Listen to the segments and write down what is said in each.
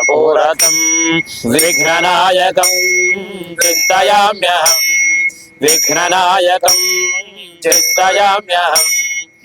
विघ्नपूरकं विघ्ननायकं चिन्तयाम्यहं विघ्ननायकं चिन्तयाम्यहम्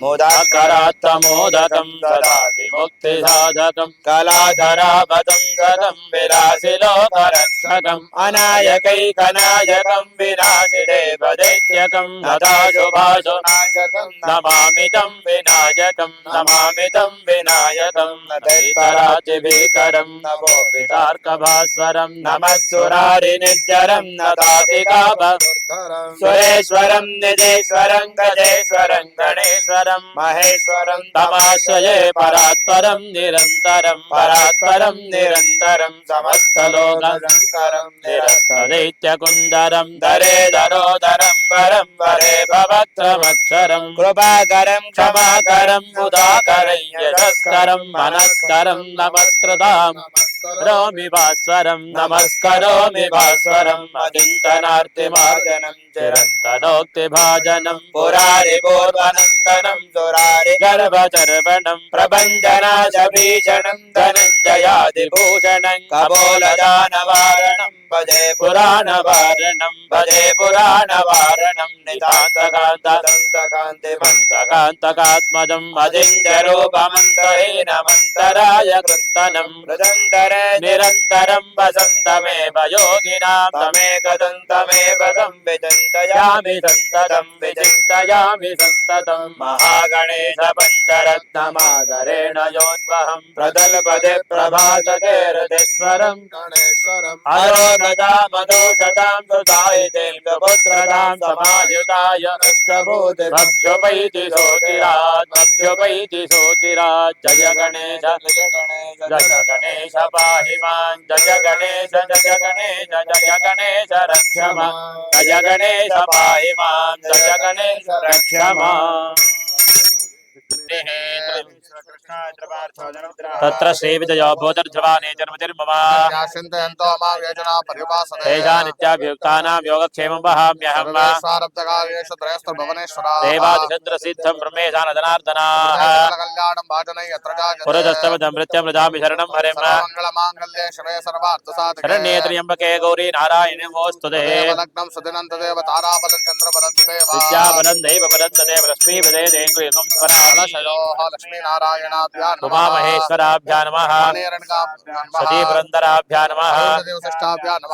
मोदाकरात्तमोदकं सदा विमुक्तिसाधकं कलाधरापदं सदं विलासिलोकरक्षकम् अनायकैकनायकं विनाशिदेवदैत्यकं नताशुभाशुनाशकं नमामि तं विनायकं नमामि तं विनायकं नतैतरातिभीकरं नमो वितार्कभास्वरं नमः सुरारिनित्यरं नतातिकाभक्तरं सुरेश्वरं निजेश्वरं गजेश्वरं गणेश्वरं महेश्वरं तमाश्रये परात्परं निरन्तरं परात्परं निरन्तरं समस्तलोकशङ्करं निरस्तदैत्यकुन्दरं धरे धरोदरं वरं वरे भवत्रमक्षरं कृपाकरं क्षमाकरं मुदाकरं यशस्करं मनस्करं नमस्कृतां करोमि भास्वरं नमस्करोमि भास्वरम् अचिन्तनार्तिमार्जनं चिरन्तनोक्तिभाजनं पुरारि पूर्वनन्दनं सुरारि गर्भचर्वणं प्रभञ्जनाशभीषणं धनञ्जयादिभूषणं कपोलदानवारणं भजे पुराणवारणं भजे पुराणवारणं नितान्तकान्तकान्तिमन्तकान्तकात्मजम् अजिञ्जरूपमन्तहीनमन्तराय कृन्तनं मृदन्तरे निरन्तरं वसन्तमेव योगिनां तमेकदन्तमेव संविचिन्तयामि सन्ततं विचिन्तयामि सन्ततं महागणेश पञ्चरत्नमादरेण योद्वहं प्रदल्पदे प्रभासते हृदिस्वरं गणेश्वरम् अरोगता मधुशतां सुधायिते पुत्रदां समायुताय अष्टभूतिमभ्युपैति सोतिरात् जय गणेश पाहि मां जय गणेश रक्ष मां जय गणेश पाहि मां जय गणेश रक्ष मां तत्र श्रीविजयो भूतर्ध्रुवाने जन्मतिर्मम तेषां नित्याभियुक्तानां योगक्षेमं वहाम्यहम् देवादिशन्द्रसिद्धं ब्रह्मेशान जनार्दनाः पुरजस्तमृत्यमृजामि शरणं हरिं शरण्ये त्र्यम्बके गौरी नारायणे नमोऽस्तुते विद्याबलं दैवबलं तदेव लक्ष्मीपदे देङ्गुलिकं लक्ष्मी नारायणाभ्यां उमामहेश्वराभ्यां नमः सतीपुरन्दराभ्यां नमः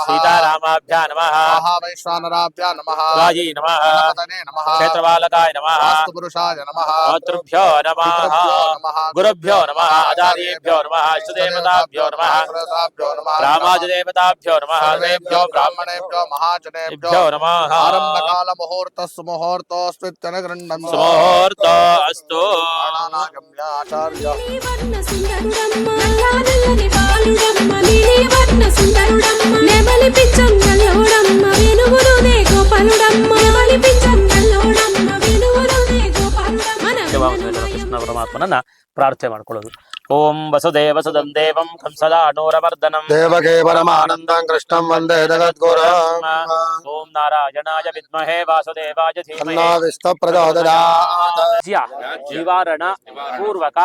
सीतारामाभ्यां नमः महावैश्वानराभ्यां नमः गायै नमः क्षेत्रपालकाय नमः पुरुषाय नमः मातृभ्यो नमः गुरुभ्यो नमः आचार्येभ्यो नमः इष्टदेवताभ्यो नमः रामादिदेवताभ्यो नमः सर्वेभ्यो ब्राह्मणेभ्यो महाजनेभ्यो नमः आरम्भकाल मुहूर्तस्सु मुहूर्तोऽस्त्वित्यनुगृह्णन् सुमुहूर्तो अस्तु ಕೃಷ್ಣ ಪರಮಾತ್ಮನನ್ನ ಪ್ರಾರ್ಥನೆ ಮಾಡ್ಕೊಳ್ಳೋದು. ಓಂ ವಸುದೇವ ಸುದಂ ದೇವಂ ಕಂಸದಾನೂರಮರ್ದನಂ ದೇವಕೇ ಪರಮಾನಂದಂ ಕೃಷ್ಣಂ ವಂದೇ ಜಗದ್ಗುರುಂ. ಓಂ ನಾರಾಯಣಾಯ ವಿದ್ಮಹೇ ವಾಸುದೇವಾಯ ಧೀಮಹಿ ತನ್ನೋ ವಿಷ್ಣು ಪ್ರಚೋದಯಾತ್. ನಿವಾರಣ ಪೂರ್ವಕ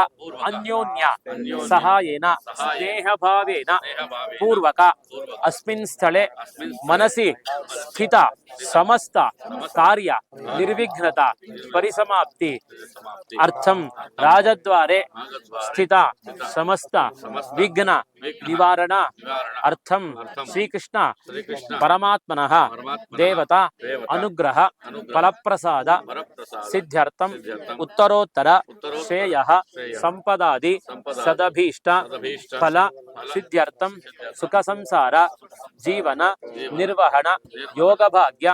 ಅನ್ಯೋನ್ಯ ಸಹಾಯೇನ ಸ್ನೇಹಭಾವೇನ ಪೂರ್ವಕ ಅಸ್ಮಿನ್ ಸ್ಥಳೇ ಮನಸಿ ಸ್ಥಿತ ಸಮಸ್ತ ಕಾರ್ಯ ನಿರ್ವಿಘ್ನತ ಪರಿಸಮಾಪ್ತಿ ಅರ್ಥಂ ರಾಜದ್ವಾರೆ ಸ್ಥಿತ ಸಮಸ್ತ ವಿಘ್ನ ನಿವಾರಣ ಅರ್ಥಂ ಶ್ರೀಕೃಷ್ಣ ಪರಮಾತ್ಮನಃ ದೇವತಾ ಅನುಗ್ರಹ ಫಲಪ್ರಸಾದ ಸಿದ್ಧ್ಯರ್ಥಂ ಉತ್ತರೋತ್ತರ ಶ್ರೇಯಃ ಸಂಪದಾದಿ ಸದಭೀಷ್ಟ ಫಲ ಸಿದ್ಧ್ಯರ್ಥಂ ಸುಖ ಸಂಸಾರ ಜೀವನ ನಿರ್ವಹಣ ಯೋಗ ಭಾಗ್ಯ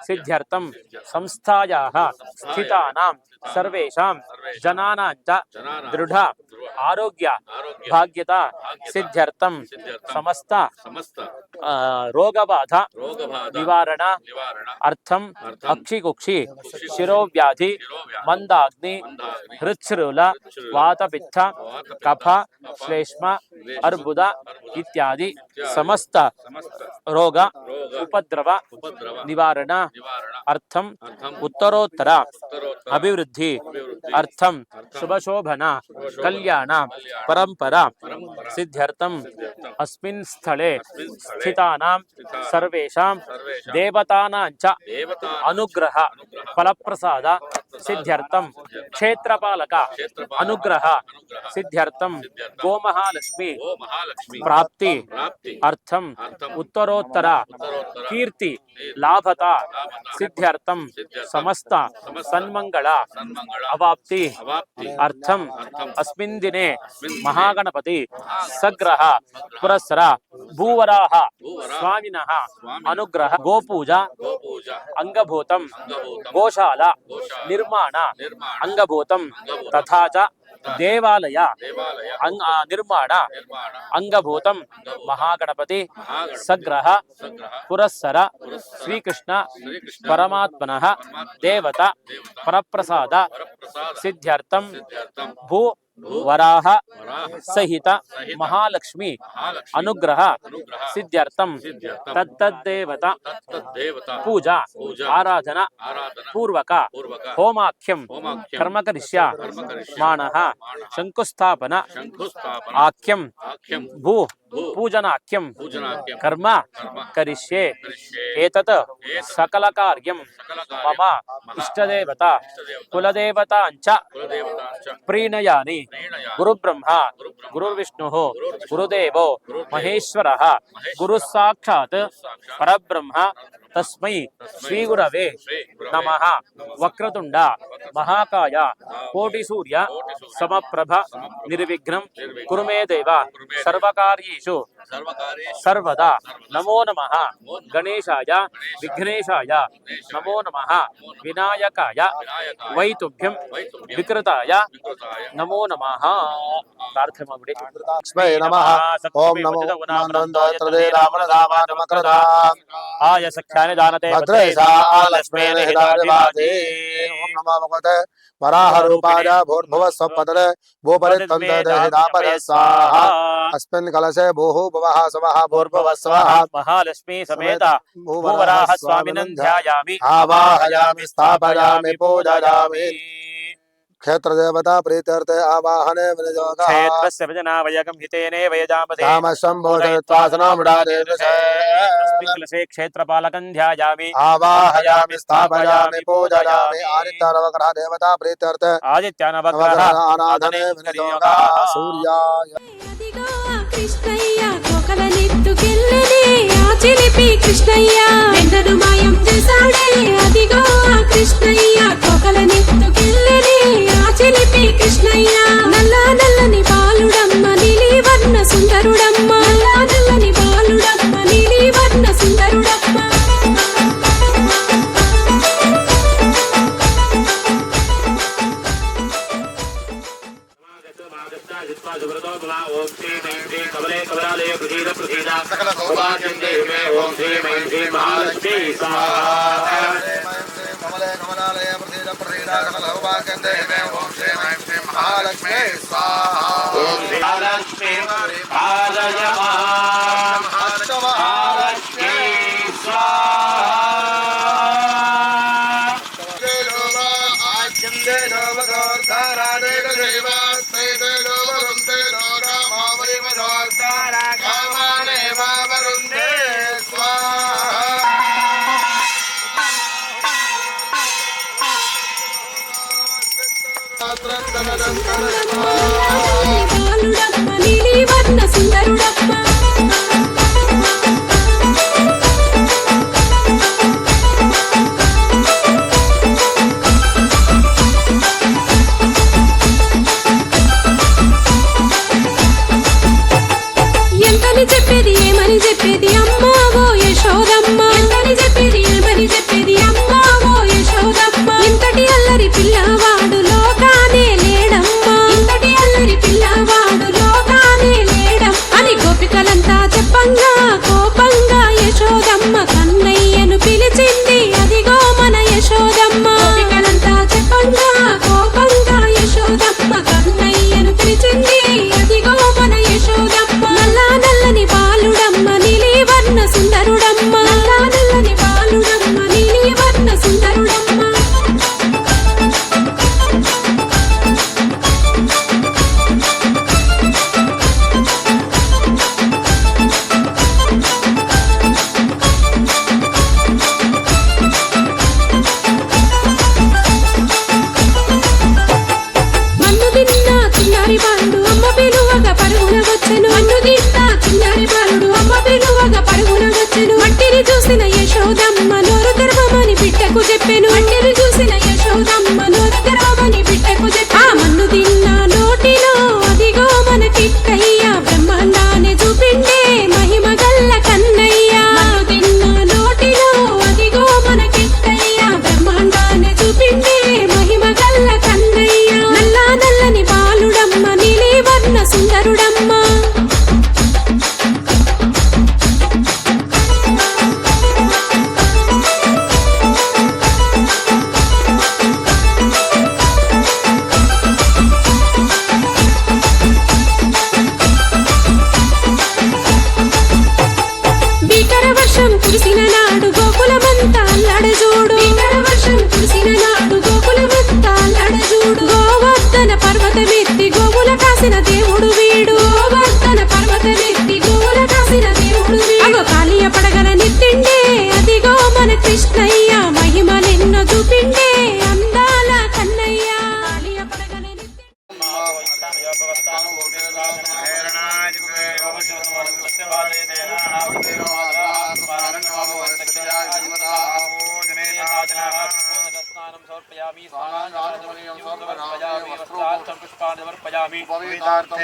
ಸಿದ್ಧ್ಯರ್ಥಂ ಸಂಸ್ಥಾಯಾಃ ಸ್ಥಿತಾನಾಂ ಸರ್ವೇಷಾಂ ಜನಾನಾಂಚ ದೃಢ ಆರೋಗ್ಯ ಭಾಗ್ಯತಾ ಸಿದ್ಧ್ಯರ್ಥಂ ಸಮಸ್ತ ರೋಗಬಾಧ ನಿವಾರಣ ಅರ್ಥಂ ಅಕ್ಷಿಕುಕ್ಷಿ ಶಿರೋವ್ಯಾಧಿ ಮಂದಾಗ್ನಿ ಹೃಚ್ಛೃಲ ವಾತಪಿತ್ತ ಕಫ ಶ್ಲೇಷ್ಮ ಅರ್ಬುದ ಇತ್ಯಾದಿ ಸಮಸ್ತ ರೋಗ ಉಪದ್ರವ ನಿವಾರಣ ಅರ್ಥಂ ಉತ್ತರೋತ್ತರ ಅಭಿವೃದ್ಧಿ ಅರ್ಥಂ ಶುಭಶೋಭನ ಕಲ್ಯಾಣ కళ్యాణ పరంపర సిద్ధ్యర్థం అస్మిన్ స్థలే స్థితానాం సర్వేషాం దేవతానాం చ అనుగ్రహ ఫలప్రసాద సిద్ధ్యర్థం క్షేత్రపాలక అనుగ్రహ సిద్ధ్యర్థం గోమహాలక్ష్మి ప్రాప్తి అర్థం ఉత్తరోత్తర కీర్తి లాభత సిద్ధ్యర్థం సమస్త సన్మంగళ అవాప్తి అర్థం అస్మిన్ దినే మహాగణపతి సగ్రహ పురస్సర భూవరాహ స్వామినః అనుగ్రహ గోపూజ అంగభూతం గోశాల నిర్మాణ అంగభూతం తథా చ దేవాలయ నిర్మాణ అంగభూతం మహాగణపతి సగ్రహ పురస్సర శ్రీకృష్ణ పరమాత్మనః దేవత పరప్రసాద సిద్ధ్యర్థం భూ వరాహ సహిత మహాలక్ష్మి అనుగ్రహ సిద్ధ్యర్థం తత్తద్దేవత పూజ ఆరాధన పూర్వక హోమాఖ్యం కర్మకరిష్యామాణః శంకుస్థాపన ఆఖ్యం భూ పూజనాఖ్యం కర్మ కరిష్యే ఏతత్ సకల కార్యం మమ ఇష్టదేవత కులదేవతాంచ ప్రీణయాని గురుబ్రహ్మ గురుర్విష్ణుః గురుదేవో మహేశ్వరః గురు సాక్షాత్ పరబ్రహ్మ తస్మై శ్రీ గురవే నమః వక్రతుండ మహాకాయ కోటి సూర్య సమప్రభ నిర్విఘ్నం కురు మే దేవ సర్వకార్యేషు సర్వదా నమో నమః గణేశాయ విఘ్నేశాయ నమో నమః వినాయకాయ వైతుభ్యం వికృతాయ నమో నమః ప్రార్థనముడి లక్ష్మై నమః ఓం నమో నందోత్రదే రామనామానమకృతా ఆయ సఖ్యాని దానతే భద్రేశా లక్ష్మేన హితాదివాదే ఓం నమో భగవతే వరాహ రూపాయ భూర్భువః స్వపదరే భూపరిత్తందే హితాపదే స్వాహా అస్మిన్ కలశే భూః భువః స్వః భూర్భువః స్వః మహాలక్ష్మీ సమేత భూవరాహ స్వామినం ధ్యాయామి ఆవాహయామి స్థాపయామి పూజయామి క్షేత్ర దేవతా ప్రీత్యర్థే ఆవాహనే వినియోగః క్షేత్రస్య భజనావయగం హితేనే వయజామతే రామశంభోషయత్వాసనముడాదేవసే అస్మిన్ కలశే క్షేత్రపాలకం ధ్యాయామి ఆవాహయామి స్థాపయామి పూజయామి ఆదిత్యనవగ్రహ దేవతా ప్రీత్యర్థే ఆదిత్యనవగ్రహ ఆరాధనే వినియోగః సూర్యాయ అదిగో ఆ కృష్ణయ్య కోకలనెత్తుకెళ్ళనే ఆ చిలిపి కృష్ణయ్య వెంటను మాయం చేశాడే అదిగో ఆ కృష్ణయ్య కోకలనెత్తుకెళ్ళనే ఆ చిలిపి కృష్ణయ్య నల్ల నల్లని బాలుడమ్మ నీలి వర్ణ సుందరుడమ్మ నల్ల నల్లని బాలుడమ్మ నీలి వర్ణ సుందరుడమ్మ ఓం శ్రీ ఐం శ్రీ కమలే కమలాలయ ప్రసీద ప్రసీద సౌభాగ్యం దేవే ఓం శ్రీ ఐం శ్రీ మహాలక్ష్మీ స్వాహా కమలే కమలాలయ ప్రసీద ప్రసీద సకల సౌభాగ్యం దేవే ఓం శ్రీ ఐం శ్రీ మహాలక్ష్మీ స్వాహా ఓం శ్రీ మహాలక్ష్మీ పాదయ మహాలక్ష్మీ స్వాహా బాలుడమ్మ నీలి వర్ణ సుందరుడమ్మ ఎంతని చెప్పేది ఏమని చెప్పేది అమ్మా ఓ యశోదమ్మ ఎంతని చెప్పేది ఏమని చెప్పేది అమ్మా ఓ యశోదమ్మ ఇంతటి అల్లరి పిల్లవాడు లోకానే లేడమ్మా ఇంతటి అల్లరి పిల్లవాడు లోకానే లేడం అని గోపికలంతా చెప్పంగా కోపంగా యశోదమ్మ కన్నయ్యను పిలిచింది అదిగో మన యశోదమ్మ గోపికలంతా చెప్పంగా కోపంగా యశోదమ్మ కన్నయ్యను పిలిచింది అదిగో మన యశోదమ్మ నల్ల నల్లని బాలుడమ్మ నీలి వర్ణ సుందర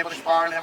पुष्पाणि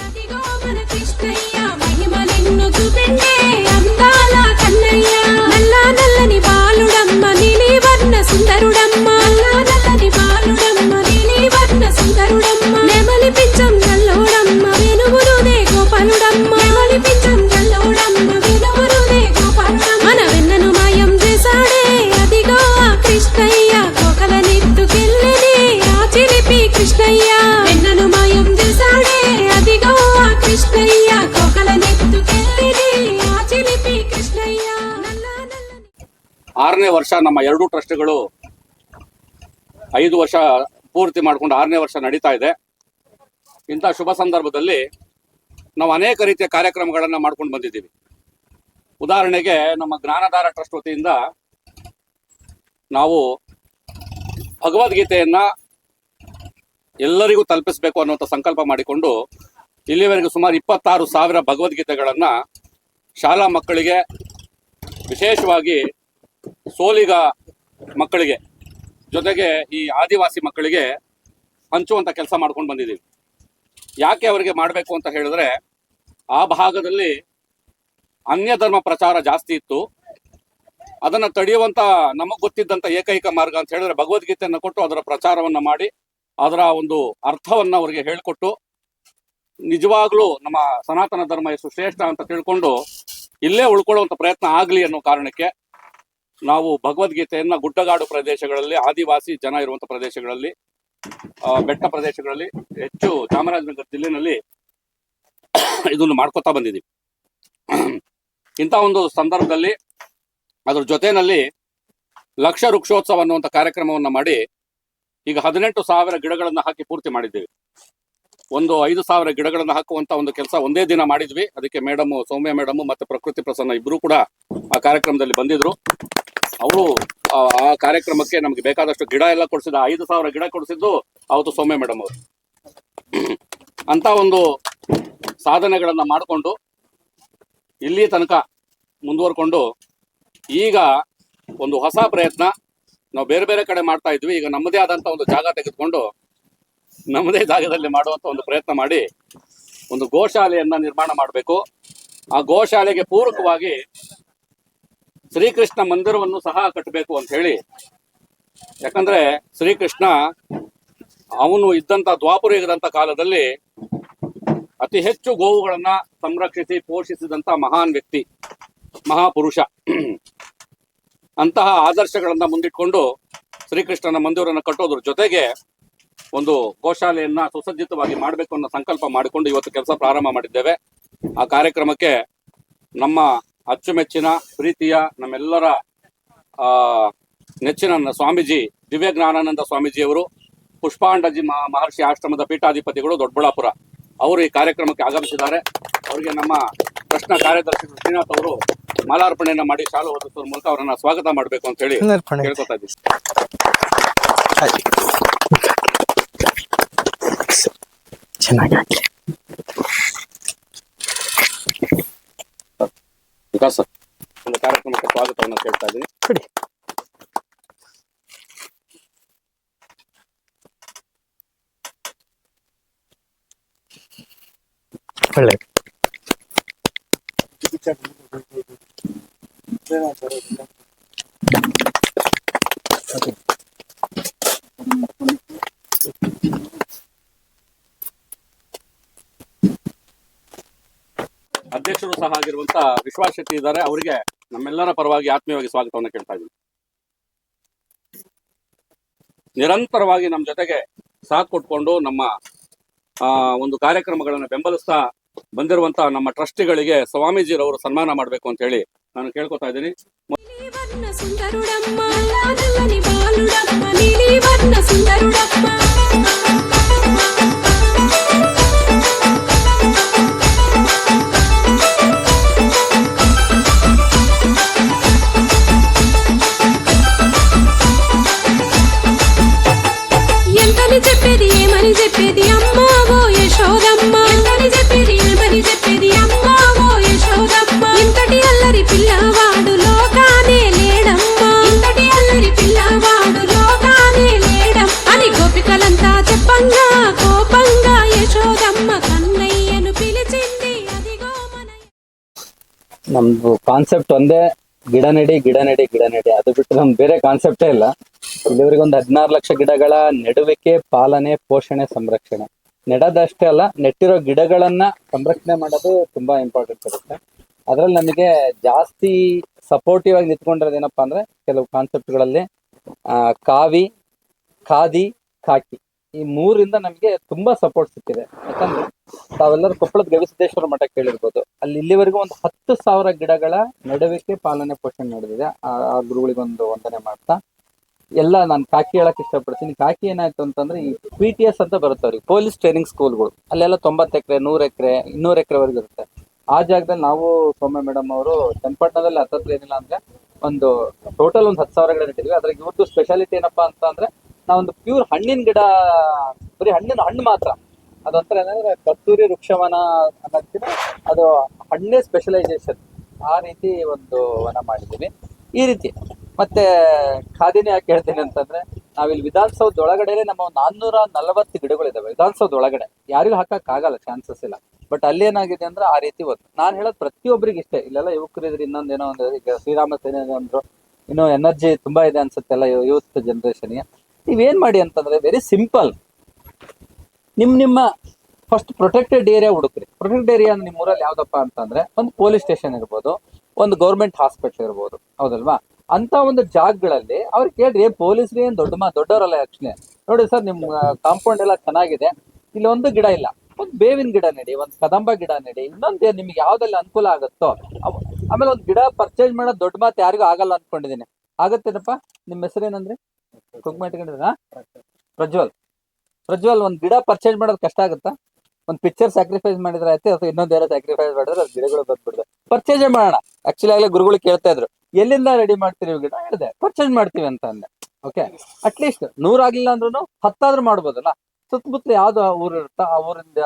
అదిగో మన కృష్ణయ్య మహిమలెన్నో చూపిండే అందాల కన్నయ్య నల్ల నల్లని బాలుడమ్మ నీలివర్ణ సుందరుడమ్మ నల్ల నల్లని బాలుడమ్మ నీలివర్ణ సుందరుడమ్మ నెమలి పించం నల్లోడమ్మ వెనుమురునే గోపాలుడమ్మ నెమలి పించం నల్లోడమ్మ వెనుమురునే గోపాలుడమ్మ మన వెన్నను మాయం చేశాడే అదిగో ఆ కృష్ణయ్య కోకల నెత్తుకెళ్ళినే ఆ చిలిపి కృష్ణయ్య వెన్నను మాయం చేశాడే అదిగో ఆ కృష్ణయ్య కోకల నెత్తుకెళ్ళినే ఆ చిలిపి కృష్ణయ్య నల్ల నల్లని 6ನೇ ವರ್ಷ ನಮ್ಮ ಎರಡೂ ಟ್ರಸ್ಟ್ಗಳು 5 ವರ್ಷ ಪೂರ್ತಿ ಮಾಡಿಕೊಂಡು 6ನೇ ವರ್ಷ ನಡೀತಾ ಇದೆ. ಇಂಥ ಶುಭ ಸಂದರ್ಭದಲ್ಲಿ ನಾವು ಅನೇಕ ರೀತಿಯ ಕಾರ್ಯಕ್ರಮಗಳನ್ನು ಮಾಡ್ಕೊಂಡು ಬಂದಿದ್ದೀವಿ. ಉದಾಹರಣೆಗೆ ನಮ್ಮ ಜ್ಞಾನಧಾರ ಟ್ರಸ್ಟ್ ವತಿಯಿಂದ ನಾವು ಭಗವದ್ಗೀತೆಯನ್ನ ಎಲ್ಲರಿಗೂ ತಲುಪಿಸಬೇಕು ಅನ್ನುವಂಥ ಸಂಕಲ್ಪ ಮಾಡಿಕೊಂಡು ಇಲ್ಲಿವರೆಗೂ ಸುಮಾರು 26,000 ಭಗವದ್ಗೀತೆಗಳನ್ನ ಶಾಲಾ ಮಕ್ಕಳಿಗೆ, ವಿಶೇಷವಾಗಿ ಸೋಲಿಗ ಮಕ್ಕಳಿಗೆ, ಜೊತೆಗೆ ಈ ಆದಿವಾಸಿ ಮಕ್ಕಳಿಗೆ ಹಂಚುವಂತ ಕೆಲಸ ಮಾಡ್ಕೊಂಡು ಬಂದಿದ್ದೀವಿ. ಯಾಕೆ ಅವರಿಗೆ ಮಾಡಬೇಕು ಅಂತ ಹೇಳಿದ್ರೆ, ಆ ಭಾಗದಲ್ಲಿ ಅನ್ಯ ಧರ್ಮ ಪ್ರಚಾರ ಜಾಸ್ತಿ ಇತ್ತು. ಅದನ್ನ ತಡೆಯುವಂತ ನಮಗ್ ಗೊತ್ತಿದ್ದಂತ ಏಕೈಕ ಮಾರ್ಗ ಅಂತ ಹೇಳಿದ್ರೆ ಭಗವದ್ಗೀತೆಯನ್ನು ಕೊಟ್ಟು ಅದರ ಪ್ರಚಾರವನ್ನ ಮಾಡಿ ಅದರ ಒಂದು ಅರ್ಥವನ್ನ ಅವರಿಗೆ ಹೇಳಿಕೊಟ್ಟು ನಿಜವಾಗ್ಲೂ ನಮ್ಮ ಸನಾತನ ಧರ್ಮ ಎಷ್ಟು ಶ್ರೇಷ್ಠ ಅಂತ ತಿಳ್ಕೊಂಡು ಇಲ್ಲೇ ಉಳ್ಕೊಳ್ಳುವಂತ ಪ್ರಯತ್ನ ಆಗ್ಲಿ ಅನ್ನೋ ಕಾರಣಕ್ಕೆ ನಾವು ಭಗವದ್ಗೀತೆಯನ್ನ ಗುಡ್ಡಗಾಡು ಪ್ರದೇಶಗಳಲ್ಲಿ, ಆದಿವಾಸಿ ಜನ ಇರುವಂತ ಪ್ರದೇಶಗಳಲ್ಲಿ, ಬೆಟ್ಟ ಪ್ರದೇಶಗಳಲ್ಲಿ, ಹೆಚ್ಚು ಚಾಮರಾಜನಗರ ಜಿಲ್ಲೆನಲ್ಲಿ ಇದನ್ನು ಮಾಡ್ಕೊತಾ ಬಂದಿದ್ದೀವಿ. ಇಂಥ ಒಂದು ಸಂದರ್ಭದಲ್ಲಿ ಅದ್ರ ಜೊತೆಯಲ್ಲಿ ಲಕ್ಷ ವೃಕ್ಷೋತ್ಸವ ಅನ್ನುವಂಥ ಕಾರ್ಯಕ್ರಮವನ್ನ ಮಾಡಿ ಈಗ 18,000 ಗಿಡಗಳನ್ನ ಹಾಕಿ ಪೂರ್ತಿ ಮಾಡಿದ್ದೀವಿ. ಒಂದು 5,000 ಗಿಡಗಳನ್ನ ಹಾಕುವಂತ ಒಂದು ಕೆಲಸ ಒಂದೇ ದಿನ ಮಾಡಿದ್ವಿ. ಅದಕ್ಕೆ ಮೇಡಮ್, ಸೌಮ್ಯ ಮೇಡಮ್ ಮತ್ತೆ ಪ್ರಕೃತಿ ಪ್ರಸನ್ನ ಇಬ್ರು ಕೂಡ ಆ ಕಾರ್ಯಕ್ರಮದಲ್ಲಿ ಬಂದಿದ್ರು. ಅವರು ಆ ಕಾರ್ಯಕ್ರಮಕ್ಕೆ ನಮ್ಗೆ ಬೇಕಾದಷ್ಟು ಗಿಡ ಎಲ್ಲ ಕೊಡಿಸಿದ 5,000 ಗಿಡ ಕೊಡಿಸಿದ್ದು ಅವತ್ತು ಸೌಮ್ಯ ಮೇಡಮ್ ಅವರು. ಅಂತ ಒಂದು ಸಾಧನೆಗಳನ್ನ ಮಾಡಿಕೊಂಡು ಇಲ್ಲಿ ತನಕ ಮುಂದುವರ್ಕೊಂಡು ಈಗ ಒಂದು ಹೊಸ ಪ್ರಯತ್ನ ನಾವು ಬೇರೆ ಬೇರೆ ಕಡೆ ಮಾಡ್ತಾ ಇದ್ವಿ. ಈಗ ನಮ್ಮದೇ ಆದಂತ ಒಂದು ಜಾಗ ತೆಗೆದುಕೊಂಡು ನಮ್ಮದೇ ಜಾಗದಲ್ಲಿ ಮಾಡುವಂತ ಒಂದು ಪ್ರಯತ್ನ ಮಾಡಿ ಒಂದು ಗೋಶಾಲೆಯನ್ನ ನಿರ್ಮಾಣ ಮಾಡಬೇಕು. ಆ ಗೋಶಾಲೆಗೆ ಪೂರಕವಾಗಿ ಶ್ರೀಕೃಷ್ಣ ಮಂದಿರವನ್ನು ಸಹ ಕಟ್ಟಬೇಕು ಅಂತ ಹೇಳಿ. ಯಾಕಂದ್ರೆ ಶ್ರೀಕೃಷ್ಣ ಅವನು ಇದ್ದಂತ ದ್ವಾಪರ ಯುಗದಂತ ಕಾಲದಲ್ಲಿ ಅತಿ ಹೆಚ್ಚು ಗೋವುಗಳನ್ನ ಸಂರಕ್ಷಿಸಿ ಪೋಷಿಸಿದಂತ ಮಹಾನ್ ವ್ಯಕ್ತಿ, ಮಹಾಪುರುಷ. ಅಂತಹ ಆದರ್ಶಗಳನ್ನ ಮುಂದಿಟ್ಕೊಂಡು ಶ್ರೀಕೃಷ್ಣನ ಮಂದಿರವನ್ನು ಕಟ್ಟೋದ್ರ ಜೊತೆಗೆ ಒಂದು ಗೋಶಾಲೆಯನ್ನ ಸುಸಜ್ಜಿತವಾಗಿ ಮಾಡಬೇಕು ಅನ್ನೋ ಸಂಕಲ್ಪ ಮಾಡಿಕೊಂಡು ಇವತ್ತು ಕೆಲಸ ಪ್ರಾರಂಭ ಮಾಡಿದ್ದೇವೆ. ಆ ಕಾರ್ಯಕ್ರಮಕ್ಕೆ ನಮ್ಮ ಅಚ್ಚುಮೆಚ್ಚಿನ ಪ್ರೀತಿಯ ನಮ್ಮೆಲ್ಲರ ನೆಚ್ಚಿನ ಸ್ವಾಮೀಜಿ ದಿವ್ಯ ಜ್ಞಾನಾನಂದ ಸ್ವಾಮೀಜಿಯವರು, ಪುಷ್ಪಾಂಡಜಿ ಮಹರ್ಷಿ ಆಶ್ರಮದ ಪೀಠಾಧಿಪತಿಗಳು ದೊಡ್ಡಬಳ್ಳಾಪುರ, ಅವರು ಈ ಕಾರ್ಯಕ್ರಮಕ್ಕೆ ಆಗಮಿಸಿದ್ದಾರೆ. ಅವರಿಗೆ ನಮ್ಮ ಟ್ರಸ್ಟ್ನ ಕಾರ್ಯದರ್ಶಿ ಶ್ರೀನಾಥ್ ಅವರು ಮಾಲಾರ್ಪಣೆಯನ್ನ ಮಾಡಿ ಶಾಲು ಹೊದಿಸುವ ಮೂಲಕ ಅವರನ್ನ ಸ್ವಾಗತ ಮಾಡಬೇಕು ಅಂತ ಹೇಳಿ ಕೇಳ್ಕೊತಾ ಇದ್ದೀವಿ. ವಿಕಾಸ್ ಸರ್, ಒಂದು ಕಾರ್ಯಕ್ರಮಕ್ಕೆ ಸ್ವಾಗತವನ್ನು ಕೇಳ್ತಾ ಇದ್ದೀನಿ. ಒಳ್ಳೆ ಅಧ್ಯಕ್ಷರು ಸಹ ಆಗಿರುವಂತ ವಿಶ್ವಾಸ್ ಶೆಟ್ಟಿ ಇದ್ದಾರೆ. ಅವರಿಗೆ ನಮ್ಮೆಲ್ಲರ ಪರವಾಗಿ ಆತ್ಮೀಯವಾಗಿ ಸ್ವಾಗತವನ್ನು ಕೇಳ್ತಾ ಇದ್ದೀನಿ. ನಿರಂತರವಾಗಿ ನಮ್ಮ ಜೊತೆಗೆ ಸಾಥ್ ಕೊಟ್ಕೊಂಡು ನಮ್ಮ ಒಂದು ಕಾರ್ಯಕ್ರಮಗಳನ್ನು ಬೆಂಬಲಿಸ್ತಾ ಬಂದಿರುವಂತ ನಮ್ಮ ಟ್ರಸ್ಟಿಗಳಿಗೆ ಸ್ವಾಮೀಜಿರವರು ಸನ್ಮಾನ ಮಾಡಬೇಕು ಅಂತ ಹೇಳಿ ನಾನು ಕೇಳ್ಕೊತಾ ಇದ್ದೀನಿ. ನಮ್ದು ಕಾನ್ಸೆಪ್ಟ್ ಒಂದೇ, ಗಿಡ ನೆಡಿ ಗಿಡ ನೆಡಿ ಗಿಡ ನೆಡಿ. ಅದು ಬಿಟ್ಟು ನಮ್ಗೆ ಬೇರೆ ಕಾನ್ಸೆಪ್ಟೇ ಇಲ್ಲ. ಇಲ್ಲಿವರೆಗೆ ಒಂದು 16 ಲಕ್ಷ ಗಿಡಗಳ ನೆಡುವಿಕೆ, ಪಾಲನೆ, ಪೋಷಣೆ, ಸಂರಕ್ಷಣೆ. ನೆಡೋದಷ್ಟೇ ಅಲ್ಲ, ನೆಟ್ಟಿರೋ ಗಿಡಗಳನ್ನ ಸಂರಕ್ಷಣೆ ಮಾಡೋದು ತುಂಬಾ ಇಂಪಾರ್ಟೆಂಟ್ ಇರುತ್ತೆ. ಅದ್ರಲ್ಲಿ ನಮಗೆ ಜಾಸ್ತಿ ಸಪೋರ್ಟಿವ್ ಆಗಿ ನಿಂತ್ಕೊಂಡಿರೋದೇನಪ್ಪಾ ಅಂದ್ರೆ ಕೆಲವು ಕಾನ್ಸೆಪ್ಟ್ಗಳಲ್ಲಿ ಕಾವಿ, ಖಾದಿ, ಖಾಕಿ ಈ ಮೂರಿಂದ ನಮಗೆ ತುಂಬಾ ಸಪೋರ್ಟ್ ಸಿಕ್ಕಿದೆ. ಯಾಕಂದ್ರೆ ತಾವೆಲ್ಲರೂ ಕೊಪ್ಪಳದ ಗವಿಸಿದ್ದೇಶ್ವರ ಮಠ ಕೇಳಿರ್ಬೋದು. ಅಲ್ಲಿ ಇಲ್ಲಿವರೆಗೂ ಒಂದು 10,000 ಗಿಡಗಳ ನೆಡುವಿಕೆ, ಪಾಲನೆ, ಪೋಷಣೆ ನಡೆದಿದೆ. ಆ ಗುರುಗಳಿಗೆ ಒಂದು ವಂದನೆ ಮಾಡ್ತಾ ಎಲ್ಲ ನಾನು ಕಾಕಿ ಹೇಳಕ್ ಇಷ್ಟಪಡ್ತೀನಿ. ಕಾಕಿ ಏನಾಯ್ತು ಅಂತಂದ್ರೆ ಈ PTS ಅಂತ ಬರುತ್ತೆ ಅವ್ರಿಗೆ, ಪೊಲೀಸ್ ಟ್ರೈನಿಂಗ್ ಸ್ಕೂಲ್ಗಳು. ಅಲ್ಲೆಲ್ಲ 90 ಎಕರೆ, 100 ಎಕರೆ, 200 ಎಕರೆವರೆಗೂ ಇರುತ್ತೆ. ಆ ಜಾಗದಲ್ಲಿ ನಾವು ಸೌಮ್ಯ ಮೇಡಮ್ ಅವರು ಚನ್ನಪಟ್ಟಣದಲ್ಲಿ ಹತ್ತತ್ರ ಏನಿಲ್ಲ ಅಂದ್ರೆ ಒಂದು ಟೋಟಲ್ ಒಂದು 10,000 ಗಿಡ ನೆಟ್ಟಿದ್ವಿ. ಅದ್ರಾಗ ಇವತ್ತು ಸ್ಪೆಷಾಲಿಟಿ ಏನಪ್ಪಾ ಅಂತ ಅಂದ್ರೆ ನಾವೊಂದು ಪ್ಯೂರ್ ಹಣ್ಣಿನ ಗಿಡ, ಬರೀ ಹಣ್ಣು ಮಾತ್ರ. ಅದೊಂಥರ ಏನಂದ್ರೆ ಕಸ್ತೂರಿ ವೃಕ್ಷವನ ಅನ್ನೋದಕ್ಕಿಂತ ಅದು ಹಣ್ಣೇ ಸ್ಪೆಷಲೈಸೇಷನ್. ಆ ರೀತಿ ಒಂದು ವನ ಮಾಡಿದ್ದೀವಿ. ಈ ರೀತಿ ಮತ್ತೆ ಖಾದಿನೇ ಯಾಕೆ ಹೇಳ್ತೀನಿ ಅಂತಂದ್ರೆ ನಾವಿಲ್ಲಿ ವಿಧಾನಸೌಧ ಒಳಗಡೆ ನಮ್ಮ 440 ಗಿಡಗಳಿದಾವೆ. ವಿಧಾನಸೌಧ ಒಳಗಡೆ ಯಾರಿಗೂ ಹಾಕಕ್ ಆಗಲ್ಲ, ಚಾನ್ಸಸ್ ಇಲ್ಲ. ಬಟ್ ಅಲ್ಲಿ ಏನಾಗಿದೆ ಅಂದ್ರೆ ಆ ರೀತಿ ಒಂದು ನಾನು ಹೇಳೋದು ಪ್ರತಿಯೊಬ್ಬರಿಗೆ ಇಷ್ಟೇ. ಇಲ್ಲೆಲ್ಲ ಯುವಕರು ಇದ್ರೆ ಇನ್ನೊಂದೇನೋ ಒಂದು, ಈಗ ಶ್ರೀರಾಮ ಸೇನೆ ಅಂದ್ರು, ಇನ್ನೂ ಎನರ್ಜಿ ತುಂಬಾ ಇದೆ ಅನ್ಸುತ್ತೆ ಎಲ್ಲ ಯೂತ್ ಜನರೇಷನ್ಗೆ. ನೀವೇನ್ ಮಾಡಿ ಅಂತಂದ್ರೆ ವೆರಿ ಸಿಂಪಲ್, ನಿಮ್ಮ ಫಸ್ಟ್ ಪ್ರೊಟೆಕ್ಟೆಡ್ ಏರಿಯಾ ಹುಡುಕ್ರಿ. ಪ್ರೊಟೆಕ್ಟೆಡ್ ಏರಿಯಾ ನಿಮ್ಮ ಊರಲ್ಲಿ ಯಾವ್ದಪ್ಪ ಅಂತಂದ್ರೆ ಒಂದು ಪೊಲೀಸ್ ಸ್ಟೇಷನ್ ಇರ್ಬೋದು, ಒಂದು ಗೌರ್ಮೆಂಟ್ ಹಾಸ್ಪಿಟಲ್ ಇರ್ಬೋದು, ಹೌದಲ್ವಾ? ಅಂತ ಒಂದು ಜಾಗಗಳಲ್ಲಿ ಅವ್ರಿಗೆ ಕೇಳ್ರಿ, ಪೊಲೀಸ್ರಿ ಏನ್ ದೊಡ್ಡವರಲ್ಲ ಆಕ್ಚುಲಿ. ನೋಡಿ ಸರ್, ನಿಮ್ ಕಾಂಪೌಂಡ್ ಎಲ್ಲ ಚೆನ್ನಾಗಿದೆ, ಇಲ್ಲಿ ಒಂದು ಗಿಡ ಇಲ್ಲ, ಒಂದು ಬೇವಿನ ಗಿಡ ನೆಡಿ, ಒಂದು ಕದಂಬ ಗಿಡ ನೆಡಿ, ಇನ್ನೊಂದು ನಿಮ್ಗೆ ಯಾವ್ದೆಲ್ಲ ಅನುಕೂಲ ಆಗುತ್ತೋ. ಆಮೇಲೆ ಒಂದು ಗಿಡ ಪರ್ಚೇಸ್ ಮಾಡೋದು ದೊಡ್ಡ ಮಾತು ಯಾರಿಗೂ ಆಗಲ್ಲ ಅನ್ಕೊಂಡಿದೀನಿ. ಆಗತ್ತೇನಪ್ಪ? ನಿಮ್ಮ ಹೆಸರೇನಂದ್ರಿ? ಕುಗ್ಮ ಇಟ್ಕೊಂಡಿದ್ರ? ಪ್ರಜ್ವಲ್, ಒಂದ್ ಗಿಡ ಪರ್ಚೇಸ್ ಮಾಡೋದು ಕಷ್ಟ ಆಗುತ್ತಾ? ಒಂದ್ ಪಿಕ್ಚರ್ ಸ್ಯಾಕ್ರಿಫೈಸ್ ಮಾಡಿದ್ರೆ ಆಯ್ತು, ಅಥವಾ ಇನ್ನೊಂದ್ ಯಾರೋ ಸ್ಯಾಕ್ರಿಫೈಸ್ ಮಾಡಿದ್ರೆ ಅದು ಗಿಡಗಳು ಬಂದ್ಬಿಡ್ತದೆ. ಪರ್ಚೇಸೇ ಮಾಡೋಣ. ಆಕ್ಚುಲಿ ಆಗ್ಲೇ ಗುರುಗಳು ಕೇಳ್ತಾ ಇದ್ರು, ಎಲ್ಲಿಂದ ರೆಡಿ ಮಾಡ್ತೀರಿ ಗಿಡ? ಹೇಳಿದೆ ಪರ್ಚೇಸ್ ಮಾಡ್ತೀವಿ ಅಂತ ಅಂದೆ. ಓಕೆ, ಅಟ್ಲೀಸ್ಟ್ 100 ಆಗ್ಲಿಲ್ಲ ಅಂದ್ರೂ 10 ಆದ್ರೂ ಮಾಡ್ಬೋದಲ್ಲ. ಸುತ್ತಮುತ್ತಲು ಯಾವ್ದು ಊರು ಇರುತ್ತೋ ಆ ಊರಿಂದ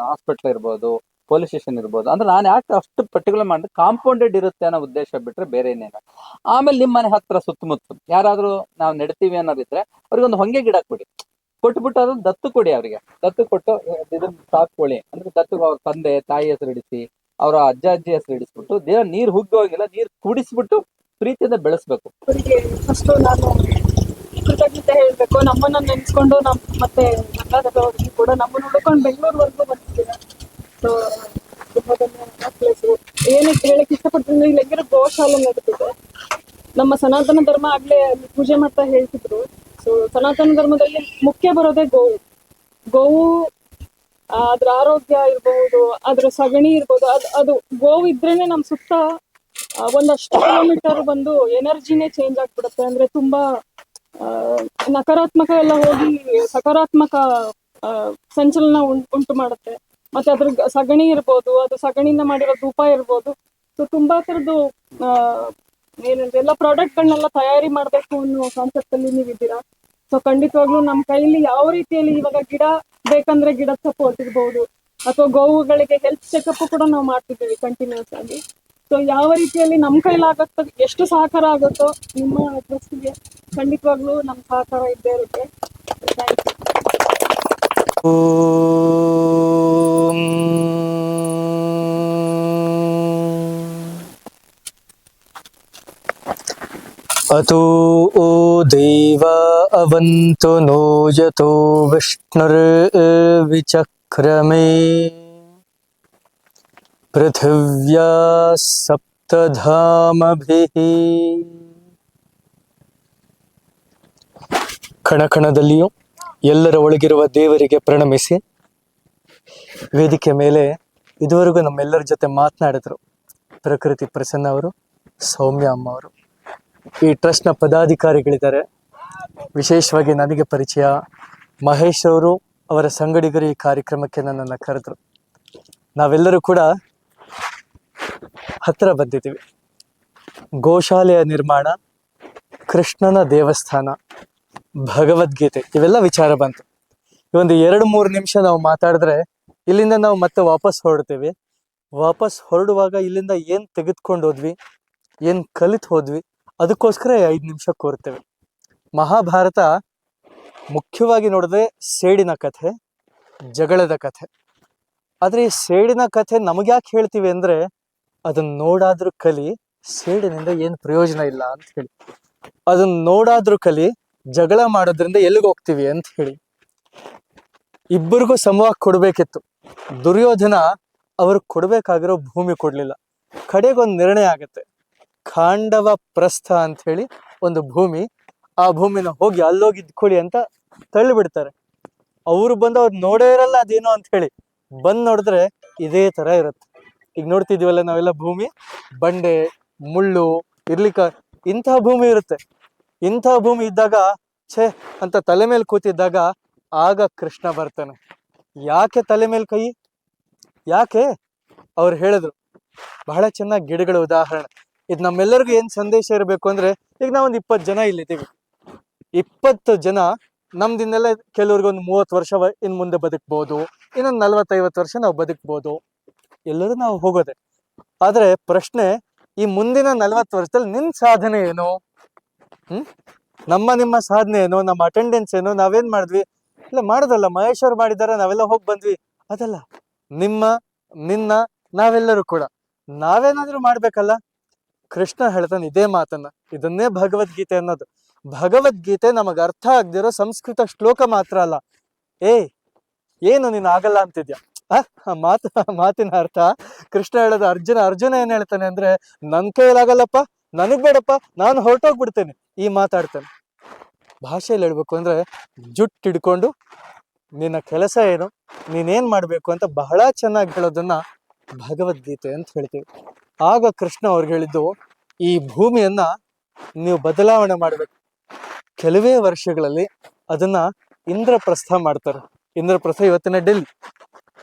ಹಾಸ್ಪಿಟ್ಲ್ ಇರ್ಬೋದು, ಪೊಲೀಸ್ ಸ್ಟೇಷನ್ ಇರ್ಬೋದು. ಅಂದ್ರೆ ನಾನು ಯಾಕೆ ಅಷ್ಟು ಪರ್ಟಿಕ್ಯುಲರ್ ಮಾಡಿದ್ರೆ ಕಾಂಪೌಂಡೆಡ್ ಇರುತ್ತೆ ಅನ್ನೋ ಉದ್ದೇಶ ಬಿಟ್ರೆ ಬೇರೆ ಏನೇನು. ಆಮೇಲೆ ನಿಮ್ಮ ಮನೆ ಹತ್ರ ಸುತ್ತಮುತ್ತ ಯಾರಾದ್ರೂ ನಾವು ನೆಡ್ತೀವಿ ಅನ್ನೋದಿದ್ರೆ ಅವ್ರಿಗೆ ಒಂದು ಹೊಂಗೆ ಗಿಡ ಕೊಟ್ಬಿಟ್ಟು ಅದನ್ನ ದತ್ತು ಕೊಡಿ. ಅವರಿಗೆ ದತ್ತು ಕೊಟ್ಟು ಇದನ್ನ ಸಾಕೊಳ್ಳಿ ಅಂದ್ರೆ ದತ್ತು ಅವ್ರ ತಂದೆ ತಾಯಿ ಹೆಸರು ಇಡಿಸಿ, ಅವರ ಅಜ್ಜಿ ಹೆಸರು ಇಡಿಸ್ಬಿಟ್ಟು, ದೇವ ನೀರ್ ಹುಗ್ಗಿ ಹೋಗಿಲ್ಲ, ನೀರ್ ಕುಡಿಸ್ಬಿಟ್ಟು ಪ್ರೀತಿಯಿಂದ ಬೆಳೆಸ್ಬೇಕು. ಅವರಿಗೆ ಫಸ್ಟ್ ನಾನು ಕೃತಜ್ಞತೆ ಹೇಳ್ಬೇಕು. ನಮ್ಮನ್ನ ನೆನ್ಸ್ಕೊಂಡು ಮತ್ತೆ ಮಂಡ್ಯದವ್ರಿಗೆ ಕೂಡ ನಮ್ಮನ್ನು ಹುಡ್ಕೊಂಡು ಬೆಂಗಳೂರ್ವರೆಗೂ ಬಂದಿದ್ದೀರ. ಸೊ ತುಂಬಾ ಧನ್ಯವಾದ. ಪ್ಲೇಸ್ ಏನಕ್ಕೆ ಹೇಳಕ್ ಇಷ್ಟಪಡ್ತೀನಿ, ಇಲ್ಲಿ ಹೆಂಗಿರೋ ಗೋಶಾಲೆ ನಡೀತಿದೆ. ನಮ್ಮ ಸನಾತನ ಧರ್ಮ ಆಗ್ಲೇ ಅಲ್ಲಿ ಪೂಜೆ ಮಾಡ್ತಾ ಹೇಳ್ತಿದ್ರು. ಸೊ ಸನಾತನ ಧರ್ಮದಲ್ಲಿ ಮುಖ್ಯ ಬರೋದೇ ಗೋವು. ಅದ್ರ ಆರೋಗ್ಯ ಇರ್ಬಹುದು, ಅದ್ರ ಸಗಣಿ ಇರ್ಬೋದು. ಅದು ಗೋವು ಇದ್ರೇನೆ ನಮ್ ಸುತ್ತ ಒಂದಷ್ಟು ಕಿಲೋಮೀಟರ್ ಬಂದು ಎನರ್ಜಿನೇ ಚೇಂಜ್ ಆಗ್ಬಿಡುತ್ತೆ. ಅಂದ್ರೆ ತುಂಬಾ ನಕಾರಾತ್ಮಕ ಎಲ್ಲ ಹೋಗಿ ಸಕಾರಾತ್ಮಕ ಸಂಚಲನ ಉಂಟು ಮಾಡುತ್ತೆ. ಮತ್ತೆ ಅದ್ರ ಸಗಣಿ ಇರ್ಬೋದು, ಅದು ಸಗಣಿಯಿಂದ ಮಾಡಿರೋ ಧೂಪ ಇರ್ಬೋದು. ಸೊ ತುಂಬಾ ತರದ್ದು ಏನಂದ್ರೆ ಎಲ್ಲ ಪ್ರಾಡಕ್ಟ್ಗಳನ್ನೆಲ್ಲ ತಯಾರಿ ಮಾಡ್ಬೇಕು ಅನ್ನೋ ಕಾನ್ಸೆಪ್ಟ್ ಅಲ್ಲಿ ನೀವಿದ್ದೀರಾ. ಸೊ ಖಂಡಿತವಾಗ್ಲೂ ನಮ್ಮ ಕೈಲಿ ಯಾವ ರೀತಿಯಲ್ಲಿ ಇವಾಗ ಗಿಡ ಬೇಕಂದ್ರೆ ಗಿಡದ ಸಪೋರ್ಟ್ ಇರ್ಬೋದು, ಅಥವಾ ಗೋವುಗಳಿಗೆ ಹೆಲ್ತ್ ಚೆಕಪ್ ಕೂಡ ನಾವು ಮಾಡ್ತಿದ್ದೀವಿ ಕಂಟಿನ್ಯೂಸ್ ಆಗಿ. ಸೊ ಯಾವ ರೀತಿಯಲ್ಲಿ ನಮ್ಮ ಕೈಲಾಗತ್ತೋ, ಎಷ್ಟು ಸಹಕಾರ ಆಗುತ್ತೋ ನಿಮ್ಮ ಟ್ರಸ್ಟ್ಗೆ ಖಂಡಿತವಾಗ್ಲೂ ನಮ್ಮ ಸಹಕಾರ ಇದ್ದೇ ಇರುತ್ತೆ. Thank you. अतो ओ देव अवन्तु नो यतो विष्णुर्विचक्रमे पृथिव्या सप्तधामभिः. ಕಣಕಣದಲ್ಲಿಯೂ ಎಲ್ಲರ ಒಳಗಿರುವ ದೇವರಿಗೆ ಪ್ರಣಮಿಸಿ, ವೇದಿಕೆ ಮೇಲೆ ಇದುವರೆಗೂ ನಮ್ಮೆಲ್ಲರ ಜೊತೆ ಮಾತನಾಡಿದ್ರು ಪ್ರಕೃತಿ ಪ್ರಸನ್ನ ಅವರು, ಸೌಮ್ಯ ಅಮ್ಮ ಅವರು. ಈ ಟ್ರಸ್ಟ್ನ ಪದಾಧಿಕಾರಿಗಳಿದ್ದಾರೆ. ವಿಶೇಷವಾಗಿ ನನಗೆ ಪರಿಚಯ ಮಹೇಶ್ ಅವರು, ಅವರ ಸಂಗಡಿಗರು ಈ ಕಾರ್ಯಕ್ರಮಕ್ಕೆ ನನ್ನನ್ನು ಕರೆದ್ರು. ನಾವೆಲ್ಲರೂ ಕೂಡ ಹತ್ತಿರ ಬಂದಿದ್ದೀವಿ. ಗೋಶಾಲೆಯ ನಿರ್ಮಾಣ, ಕೃಷ್ಣನ ದೇವಸ್ಥಾನ, ಭಗವದ್ಗೀತೆ, ಇವೆಲ್ಲ ವಿಚಾರ ಬಂತು. ಈ ಒಂದು 2-3 ನಿಮಿಷ ನಾವು ಮಾತಾಡಿದ್ರೆ ಇಲ್ಲಿಂದ ನಾವು ಮತ್ತೆ ವಾಪಸ್ ಹೊರಡ್ತೀವಿ. ವಾಪಸ್ ಹೊರಡುವಾಗ ಇಲ್ಲಿಂದ ಏನು ತೆಗೆದುಕೊಂಡು ಹೋದ್ವಿ, ಏನು ಕಲಿತು ಹೋದ್ವಿ, ಅದಕ್ಕೋಸ್ಕರ 5 ನಿಮಿಷ ಕೋರ್ತೇವೆ. ಮಹಾಭಾರತ ಮುಖ್ಯವಾಗಿ ನೋಡಿದ್ರೆ ಸೇಡಿನ ಕಥೆ, ಜಗಳದ ಕಥೆ. ಆದರೆ ಈ ಸೇಡಿನ ಕಥೆ ನಮಗ್ಯಾಕೆ ಹೇಳ್ತೀವಿ ಅಂದರೆ ಅದನ್ನ ನೋಡಾದ್ರೂ ಕಲಿ, ಸೇಡಿನಿಂದ ಏನು ಪ್ರಯೋಜನ ಇಲ್ಲ ಅಂತ ಹೇಳಿ. ಅದನ್ನ ನೋಡಾದ್ರೂ ಕಲಿ, ಜಗಳ ಮಾಡೋದ್ರಿಂದ ಎಲ್ಲಿಗೆ ಹೋಗ್ತೀವಿ ಅಂತ ಹೇಳಿ. ಇಬ್ಬರಿಗೂ ಸಮವಾಗಿ ಕೊಡ್ಬೇಕಿತ್ತು. ದುರ್ಯೋಧನ ಅವ್ರು ಕೊಡ್ಬೇಕಾಗಿರೋ ಭೂಮಿ ಕೊಡ್ಲಿಲ್ಲ. ಕಡೆಗೊಂದು ನಿರ್ಣಯ ಆಗತ್ತೆ. ಖಾಂಡವ ಪ್ರಸ್ಥ ಅಂತ ಹೇಳಿ ಒಂದು ಭೂಮಿ, ಆ ಭೂಮಿನ ಹೋಗಿ ಅಲ್ಲೋಗಿ ಇದ್ಕೊಳ್ಳಿ ಅಂತ ತಳ್ಳಿಬಿಡ್ತಾರೆ. ಅವ್ರು ಬಂದು ಅವ್ರು ನೋಡೇ ಇರಲ್ಲ ಅದೇನೋ ಅಂತ ಹೇಳಿ. ಬಂದ್ ನೋಡಿದ್ರೆ ಇದೇ ತರ ಇರುತ್ತೆ. ಈಗ ನೋಡ್ತಿದೀವಲ್ಲ ನಾವೆಲ್ಲ, ಭೂಮಿ ಬಂಡೆ ಮುಳ್ಳು ಇರ್ಲಿಕ್ಕ ಇಂತಹ ಭೂಮಿ ಇರುತ್ತೆ. ಇಂತಹ ಭೂಮಿ ಇದ್ದಾಗ ಛೇ ಅಂತ ತಲೆ ಮೇಲೆ ಕೂತಿದ್ದಾಗ ಆಗ ಕೃಷ್ಣ ಬರ್ತಾನೆ. ಯಾಕೆ ತಲೆ ಮೇಲೆ ಕೈ? ಯಾಕೆ? ಅವ್ರು ಹೇಳಿದ್ರು ಬಹಳ ಚೆನ್ನಾಗಿ. ಗಿಡಗಳ ಉದಾಹರಣೆ ಇದು ನಮ್ಮೆಲ್ಲರಿಗೂ ಏನ್ ಸಂದೇಶ ಇರಬೇಕು ಅಂದ್ರೆ, ಈಗ ನಾವೊಂದು 20 ಜನ ಇಲ್ಲಿದ್ದೀವಿ. 20 ಜನ ನಮ್ದಿನ್ನೆಲ್ಲ ಕೆಲವ್ರಿಗೊಂದು 30 ವರ್ಷ ಇನ್ ಮುಂದೆ ಬದುಕ್ಬೋದು, ಇನ್ನೊಂದು 40-50 ವರ್ಷ ನಾವು ಬದುಕ್ಬೋದು, ಎಲ್ಲರೂ ನಾವು ಹೋಗೋದೆ. ಆದ್ರೆ ಪ್ರಶ್ನೆ, ಈ ಮುಂದಿನ 40 ವರ್ಷದಲ್ಲಿ ನಿನ್ ಸಾಧನೆ ಏನು? ನಿಮ್ಮ ಸಾಧನೆ ಏನು? ನಮ್ಮ ಅಟೆಂಡೆನ್ಸ್ ಏನು? ನಾವೇನ್ ಮಾಡಿದ್ವಿ? ಇಲ್ಲ ಮಾಡೋದಲ್ಲ, ಮಹೇಶ್ ಅವ್ರು ಮಾಡಿದಾರೆ, ನಾವೆಲ್ಲ ಹೋಗಿ ಬಂದ್ವಿ, ಅದಲ್ಲ. ನಿನ್ನ ನಾವೆಲ್ಲರೂ ಕೂಡ ನಾವೇನಾದ್ರೂ ಮಾಡ್ಬೇಕಲ್ಲ. ಕೃಷ್ಣ ಹೇಳ್ತಾನೆ ಇದೇ ಮಾತನ್ನ. ಇದನ್ನೇ ಭಗವದ್ಗೀತೆ ಅನ್ನೋದು. ಭಗವದ್ಗೀತೆ ನಮಗ ಅರ್ಥ ಆಗದಿರೋ ಸಂಸ್ಕೃತ ಶ್ಲೋಕ ಮಾತ್ರ ಅಲ್ಲ. ಏನು ನೀನ್ ಆಗಲ್ಲ ಅಂತಿದ್ಯಾ? ಮಾತಿನ ಅರ್ಥ ಕೃಷ್ಣ ಹೇಳೋದು. ಅರ್ಜುನ ಏನ್ ಹೇಳ್ತಾನೆ ಅಂದ್ರೆ, ನನ್ ಕೈಲಾಗಲ್ಲಪ್ಪ, ನನಗ್ ಬೇಡಪ್ಪ, ನಾನು ಹೊರಟೋಗ್ಬಿಡ್ತೇನೆ, ಈ ಮಾತಾಡ್ತಾನೆ. ಭಾಷೆಯಲ್ಲಿ ಹೇಳ್ಬೇಕು ಅಂದ್ರೆ, ಜುಟ್ಟು ಹಿಡ್ಕೊಂಡು ನಿನ್ನ ಕೆಲಸ ಏನು, ನೀನೇನ್ ಮಾಡ್ಬೇಕು ಅಂತ ಬಹಳ ಚೆನ್ನಾಗಿ ಹೇಳೋದನ್ನ ಭಗವದ್ಗೀತೆ ಅಂತ ಹೇಳ್ತೀವಿ. ಆಗ ಕೃಷ್ಣ ಅವ್ರಿಗೆ ಹೇಳಿದ್ದು, ಈ ಭೂಮಿಯನ್ನ ನೀವು ಬದಲಾವಣೆ ಮಾಡ್ಬೇಕು. ಕೆಲವೇ ವರ್ಷಗಳಲ್ಲಿ ಅದನ್ನ ಇಂದ್ರಪ್ರಸ್ಥ ಮಾಡ್ತಾರೆ. ಇಂದ್ರಪ್ರಸ್ಥ ಇವತ್ತಿನ ಡೆಲ್ಲಿ.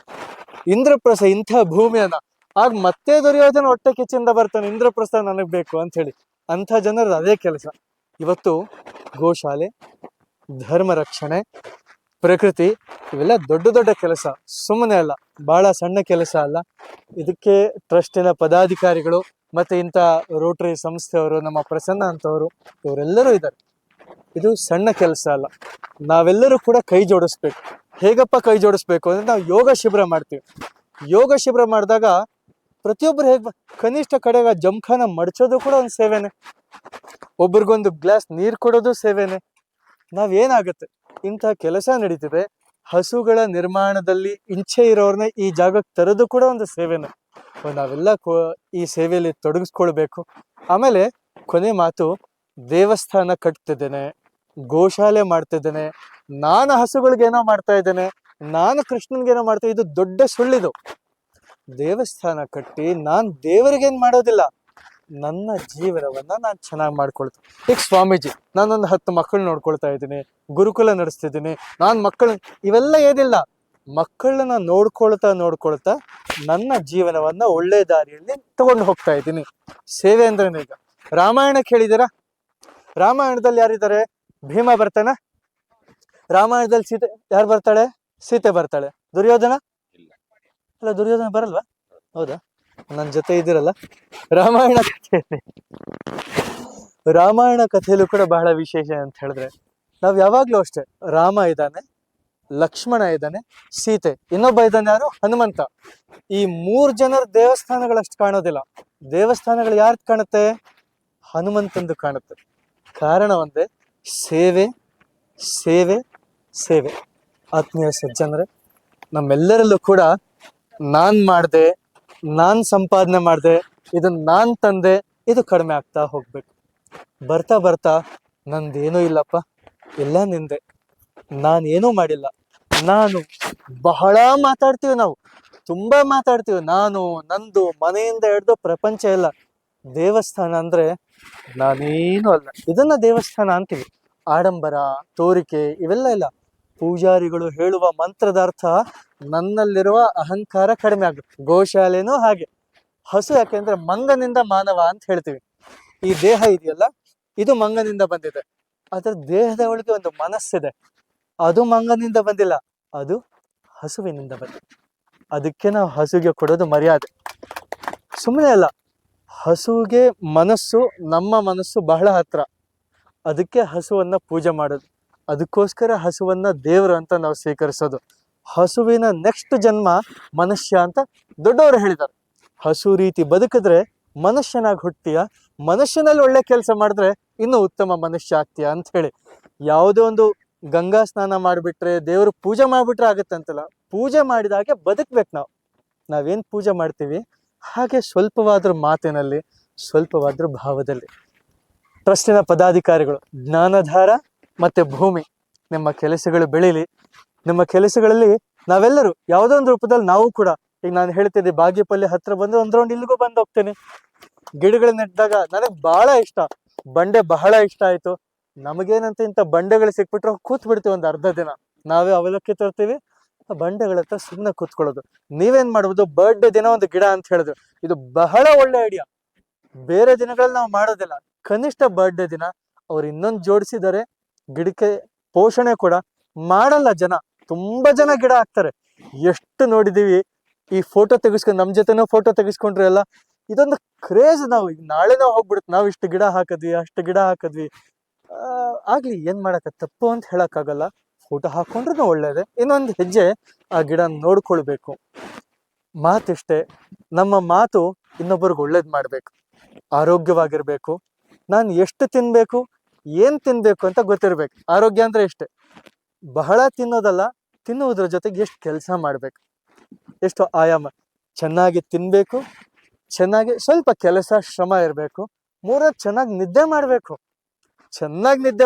ಇಂದ್ರಪ್ರಸ್ಥ ಇಂಥ ಭೂಮಿಯನ್ನ, ಆಗ ಮತ್ತೆ ದುರ್ಯೋಧನ ಹೊಟ್ಟೆ ಕಿಚ್ಚಿಂದ ಬರ್ತಾನೆ, ಇಂದ್ರಪ್ರಸ್ಥ ನನಗ್ ಬೇಕು ಅಂತ ಹೇಳಿ. ಅಂಥ ಜನರದ್ದು ಅದೇ ಕೆಲಸ. ಇವತ್ತು ಗೋಶಾಲೆ, ಧರ್ಮ ರಕ್ಷಣೆ, ಪ್ರಕೃತಿ, ಇವೆಲ್ಲ ದೊಡ್ಡ ದೊಡ್ಡ ಕೆಲಸ, ಸುಮ್ಮನೆ ಅಲ್ಲ, ಬಹಳ ಸಣ್ಣ ಕೆಲಸ ಅಲ್ಲ. ಇದಕ್ಕೆ ಟ್ರಸ್ಟಿನ ಪದಾಧಿಕಾರಿಗಳು ಮತ್ತೆ ಇಂಥ ರೋಟರಿ ಸಂಸ್ಥೆಯವರು, ನಮ್ಮ ಪ್ರಸನ್ನ ಅಂತವರು, ಇವರೆಲ್ಲರೂ ಇದ್ದಾರೆ. ಇದು ಸಣ್ಣ ಕೆಲಸ ಅಲ್ಲ. ನಾವೆಲ್ಲರೂ ಕೂಡ ಕೈ ಜೋಡಿಸ್ಬೇಕು. ಹೇಗಪ್ಪ ಕೈ ಜೋಡಿಸ್ಬೇಕು ಅಂದ್ರೆ, ನಾವು ಯೋಗ ಶಿಬಿರ ಮಾಡ್ತೀವಿ. ಯೋಗ ಶಿಬಿರ ಮಾಡಿದಾಗ ಪ್ರತಿಯೊಬ್ಬರು ಕನಿಷ್ಠ ಕಡೆಗ ಜಂಖಾನ ಮಡಚೋದು ಕೂಡ ಒಂದು ಸೇವೆನೆ. ಒಬ್ರಿಗೊಂದು ಗ್ಲಾಸ್ ನೀರು ಕೊಡೋದು ಸೇವೆನೆ. ನಾವೇನಾಗುತ್ತೆ, ಇಂಥ ಕೆಲಸ ನಡೀತಿದೆ. ಹಸುಗಳ ನಿರ್ಮಾಣದಲ್ಲಿ ಇಂಚೆ ಇರೋರ್ನ ಈ ಜಾಗಕ್ಕೆ ತರೋದು ಕೂಡ ಒಂದು ಸೇವೆನೆ. ನಾವೆಲ್ಲ ಈ ಸೇವೆಯಲ್ಲಿ ತೊಡಗಿಸ್ಕೊಳ್ಬೇಕು. ಆಮೇಲೆ ಕೊನೆ ಮಾತು, ದೇವಸ್ಥಾನ ಕಟ್ತಿದ್ದೇನೆ, ಗೋಶಾಲೆ ಮಾಡ್ತಿದ್ದೇನೆ, ನಾನು ಹಸುಗಳಿಗೇನೋ ಮಾಡ್ತಾ ಇದ್ದೇನೆ, ನಾನು ಕೃಷ್ಣನ್ಗೇನೋ ಮಾಡ್ತಾ, ಇದು ದೊಡ್ಡ ಸುಳ್ಳಿದು. ದೇವಸ್ಥಾನ ಕಟ್ಟಿ ನಾನು ದೇವರಿಗೇನ್ ಮಾಡೋದಿಲ್ಲ, ನನ್ನ ಜೀವನವನ್ನ ನಾನು ಚೆನ್ನಾಗಿ ಮಾಡ್ಕೊಳ್ತೀನಿ. ಈಗ ಸ್ವಾಮೀಜಿ, ನಾನೊಂದು 10 ಮಕ್ಕಳು ನೋಡ್ಕೊಳ್ತಾ ಇದ್ದೀನಿ, ಗುರುಕುಲ ನಡೆಸ್ತಿದ್ದೀನಿ, ನಾನು ಇವೆಲ್ಲ ಏನಿಲ್ಲ, ಮಕ್ಕಳನ್ನ ನೋಡ್ಕೊಳ್ತಾ ನನ್ನ ಜೀವನವನ್ನ ಒಳ್ಳೆ ದಾರಿಯಲ್ಲಿ ತಗೊಂಡು ಹೋಗ್ತಾ ಇದ್ದೀನಿ. ಸೇವೆ ಅಂದ್ರೆ ಈಗ ರಾಮಾಯಣ ಕೇಳಿದ್ದೀರಾ? ರಾಮಾಯಣದಲ್ಲಿ ಯಾರಿದ್ದಾರೆ? ಭೀಮ ಬರ್ತಾನ? ರಾಮಾಯಣದಲ್ಲಿ ಸೀತೆ ಯಾರು ಬರ್ತಾಳೆ? ಸೀತೆ ಬರ್ತಾಳೆ. ದುರ್ಯೋಧನ? ಅಲ್ಲ, ದುರ್ಯೋಧನ ಬರಲ್ವಾ? ಹೌದಾ? ನನ್ನ ಜೊತೆ ಇದ್ದೀರಲ್ಲ. ರಾಮಾಯಣ ಕಥೆಯಲ್ಲೂ ಕೂಡ ಬಹಳ ವಿಶೇಷ ಅಂತ ಹೇಳಿದ್ರೆ, ನಾವ್ ಯಾವಾಗ್ಲೂ ಅಷ್ಟೇ, ರಾಮ ಇದ್ದಾನೆ, ಲಕ್ಷ್ಮಣ ಇದ್ದಾನೆ, ಸೀತೆ, ಇನ್ನೊಬ್ಬ ಇದ್ದಾನೆ, ಯಾರು? ಹನುಮಂತ. ಈ 3 ಜನರ ದೇವಸ್ಥಾನಗಳಷ್ಟು ಕಾಣೋದಿಲ್ಲ. ದೇವಸ್ಥಾನಗಳು ಯಾರ್ದು ಕಾಣುತ್ತೆ? ಹನುಮಂತಂದು ಕಾಣುತ್ತೆ. ಕಾರಣ ಒಂದೇ, ಸೇವೆ ಸೇವೆ ಸೇವೆ. ಆತ್ಮೀಯ ಸಜ್ಜನರೇ, ನಮ್ಮೆಲ್ಲರಲ್ಲೂ ಕೂಡ ನಾನ್ ಮಾಡ್ದೆ, ನಾನ್ ಸಂಪಾದನೆ ಮಾಡ್ದೆ, ಇದನ್ನ ನಾನ್ ತಂದೆ, ಇದು ಕಡಿಮೆ ಆಗ್ತಾ ಹೋಗ್ಬೇಕು. ಬರ್ತಾ ಬರ್ತಾ ನಂದೇನೂ ಇಲ್ಲಪ್ಪ, ಎಲ್ಲ ನಿಂದೆ, ನಾನೇನೂ ಮಾಡಿಲ್ಲ. ನಾನು ಬಹಳ ಮಾತಾಡ್ತೀವಿ, ನಾವು ತುಂಬಾ ಮಾತಾಡ್ತೀವಿ, ನಾನು, ನಂದು, ಮನೆಯಿಂದ ಹಿಡ್ದು ಪ್ರಪಂಚ ಎಲ್ಲ. ದೇವಸ್ಥಾನ ಅಂದ್ರೆ ನಾನೇನು ಅಲ್ಲ, ಇದನ್ನ ದೇವಸ್ಥಾನ ಅಂತೀವಿ. ಆಡಂಬರ, ತೋರಿಕೆ ಇವೆಲ್ಲ ಇಲ್ಲ. ಪೂಜಾರಿಗಳು ಹೇಳುವ ಮಂತ್ರದ ಅರ್ಥ, ನನ್ನಲ್ಲಿರುವ ಅಹಂಕಾರ ಕಡಿಮೆ ಆಗುತ್ತೆ. ಗೋಶಾಲೆನೂ ಹಾಗೆ. ಹಸು ಯಾಕೆಂದ್ರೆ ಮಂಗನಿಂದ ಮಾನವ ಅಂತ ಹೇಳ್ತೀವಿ. ಈ ದೇಹ ಇದೆಯಲ್ಲ, ಇದು ಮಂಗನಿಂದ ಬಂದಿದೆ. ಅದರ ದೇಹದ ಒಳಗೆ ಒಂದು ಮನಸ್ಸಿದೆ, ಅದು ಮಂಗನಿಂದ ಬಂದಿಲ್ಲ, ಅದು ಹಸುವಿನಿಂದ ಬಂದಿದೆ. ಅದಕ್ಕೆ ನಾವು ಹಸುಗೆ ಕೊಡೋದು ಮರ್ಯಾದೆ, ಸುಮ್ಮನೆ ಅಲ್ಲ. ಹಸುವಿಗೆ ಮನಸ್ಸು, ನಮ್ಮ ಮನಸ್ಸು ಬಹಳ ಹತ್ರ. ಅದಕ್ಕೆ ಹಸುವನ್ನ ಪೂಜೆ ಮಾಡೋದು. ಅದಕ್ಕೋಸ್ಕರ ಹಸುವನ್ನ ದೇವರು ಅಂತ ನಾವು ಸ್ವೀಕರಿಸೋದು. ಹಸುವಿನ ನೆಕ್ಸ್ಟ್ ಜನ್ಮ ಮನುಷ್ಯ ಅಂತ ದೊಡ್ಡವರು ಹೇಳಿದ್ದಾರೆ. ಹಸು ರೀತಿ ಬದುಕಿದ್ರೆ ಮನುಷ್ಯನಾಗಿ ಹುಟ್ತೀಯ, ಮನುಷ್ಯನಲ್ಲಿ ಒಳ್ಳೆ ಕೆಲಸ ಮಾಡಿದ್ರೆ ಇನ್ನೂ ಉತ್ತಮ ಮನುಷ್ಯ ಆಗ್ತೀಯ ಅಂತ ಹೇಳಿ. ಯಾವುದೋ ಒಂದು ಗಂಗಾ ಸ್ನಾನ ಮಾಡಿಬಿಟ್ರೆ, ದೇವ್ರ ಪೂಜೆ ಮಾಡಿಬಿಟ್ರೆ ಆಗುತ್ತಂತಲ್ಲ. ಪೂಜೆ ಮಾಡಿದಾಗೆ ಬದುಕ್ಬೇಕು. ನಾವೇನು ಪೂಜೆ ಮಾಡ್ತೀವಿ ಹಾಗೆ ಸ್ವಲ್ಪವಾದ್ರೂ ಮಾತಿನಲ್ಲಿ, ಸ್ವಲ್ಪವಾದ್ರೂ ಭಾವದಲ್ಲಿ. ಟ್ರಸ್ಟಿನ ಪದಾಧಿಕಾರಿಗಳು, ಜ್ಞಾನಧಾರ ಮತ್ತೆ ಭೂಮಿ, ನಿಮ್ಮ ಕೆಲಸಗಳು ಬೆಳೀಲಿ. ನಿಮ್ಮ ಕೆಲಸಗಳಲ್ಲಿ ನಾವೆಲ್ಲರೂ ಯಾವುದೋ ಒಂದು ರೂಪದಲ್ಲಿ ನಾವು ಕೂಡ, ಈಗ ನಾನು ಹೇಳ್ತಿದ್ದೆ ಬಾಗೇಪಲ್ಲಿ ಹತ್ರ ಬಂದ್ರೆ ಒಂದ್ ರೌಂಡ್ ಇಲ್ಲಿಗೂ ಬಂದು ಹೋಗ್ತೇನೆ. ಗಿಡಗಳು ನೆಟ್ಟಿದಾಗ ನನಗೆ ಬಹಳ ಇಷ್ಟ, ಬಂಡೆ ಬಹಳ ಇಷ್ಟ ಆಯ್ತು. ನಮಗೇನಂತ ಇಂಥ ಬಂಡೆಗಳು ಸಿಕ್ಬಿಟ್ರೆ ಕೂತ್ ಬಿಡ್ತೀವಿ ಒಂದು ಅರ್ಧ ದಿನ. ನಾವೇ ಅವಲಕ್ಕಿ ತರ್ತೀವಿ, ಬಂಡೆಗಳ ಹತ್ರ ಸುಮ್ಮನೆ ಕೂತ್ಕೊಳ್ಳೋದು. ನೀವೇನ್ ಮಾಡ್ಬೋದು, ಬರ್ಡೇ ದಿನ ಒಂದು ಗಿಡ ಅಂತ ಹೇಳಿದ್ರು, ಇದು ಬಹಳ ಒಳ್ಳೆ ಐಡಿಯಾ. ಬೇರೆ ದಿನಗಳಲ್ಲಿ ನಾವು ಮಾಡೋದಿಲ್ಲ, ಕನಿಷ್ಠ ಬರ್ಡೇ ದಿನ ಅವ್ರು ಇನ್ನೊಂದು ಜೋಡಿಸಿದ್ದಾರೆ. ಗಿಡಕ್ಕೆ ಪೋಷಣೆ ಕೂಡ ಮಾಡಲ್ಲ ಜನ, ತುಂಬಾ ಜನ ಗಿಡ ಹಾಕ್ತಾರೆ. ಎಷ್ಟು ನೋಡಿದೀವಿ. ಈ ಫೋಟೋ ತೆಗಿಸ್ಕೊಂಡು ನಮ್ಮ ಜೊತೆನೂ ಫೋಟೋ ತೆಗಿಸ್ಕೊಂಡ್ರೆ ಎಲ್ಲ ಇದೊಂದು ಕ್ರೇಜ್. ನಾವು ಈಗ ನಾಳೆ ನಾವು ಹೋಗ್ಬಿಡುತ್ತೆ, ನಾವು ಇಷ್ಟು ಗಿಡ ಹಾಕಿದ್ವಿ, ಅಷ್ಟು ಗಿಡ ಹಾಕಿದ್ವಿ. ಆಗ್ಲಿ, ಏನ್ ಮಾಡಕ್ಕ ತಪ್ಪು ಅಂತ ಹೇಳಕ್ಕಾಗಲ್ಲ. ಫೋಟೋ ಹಾಕೊಂಡ್ರೂ ಒಳ್ಳೇದೆ. ಇನ್ನೊಂದು ಹೆಜ್ಜೆ ಆ ಗಿಡ ನೋಡ್ಕೊಳ್ಬೇಕು. ಮಾತಿಷ್ಟೇ, ನಮ್ಮ ಮಾತು ಇನ್ನೊಬ್ಬರಿಗೆ ಒಳ್ಳೇದ್ ಮಾಡ್ಬೇಕು, ಆರೋಗ್ಯವಾಗಿರ್ಬೇಕು. ನಾನು ಎಷ್ಟು ತಿನ್ಬೇಕು, ಏನ್ ತಿನ್ಬೇಕು ಅಂತ ಗೊತ್ತಿರ್ಬೇಕು. ಆರೋಗ್ಯ ಅಂದ್ರೆ ಇಷ್ಟೇ, ಬಹಳ ತಿನ್ನೋದಲ್ಲ, ತಿನ್ನುವುದ್ರ ಜೊತೆಗೆ ಎಷ್ಟು ಕೆಲಸ ಮಾಡ್ಬೇಕು, ಎಷ್ಟು ಆಯಾಮ. ಚೆನ್ನಾಗಿ ತಿನ್ಬೇಕು, ಚೆನ್ನಾಗಿ ಸ್ವಲ್ಪ ಕೆಲಸ ಶ್ರಮ ಇರಬೇಕು. ಮೂರನೇದು ಚೆನ್ನಾಗಿ ನಿದ್ದೆ ಮಾಡ್ಬೇಕು. ಚೆನ್ನಾಗಿ ನಿದ್ದೆ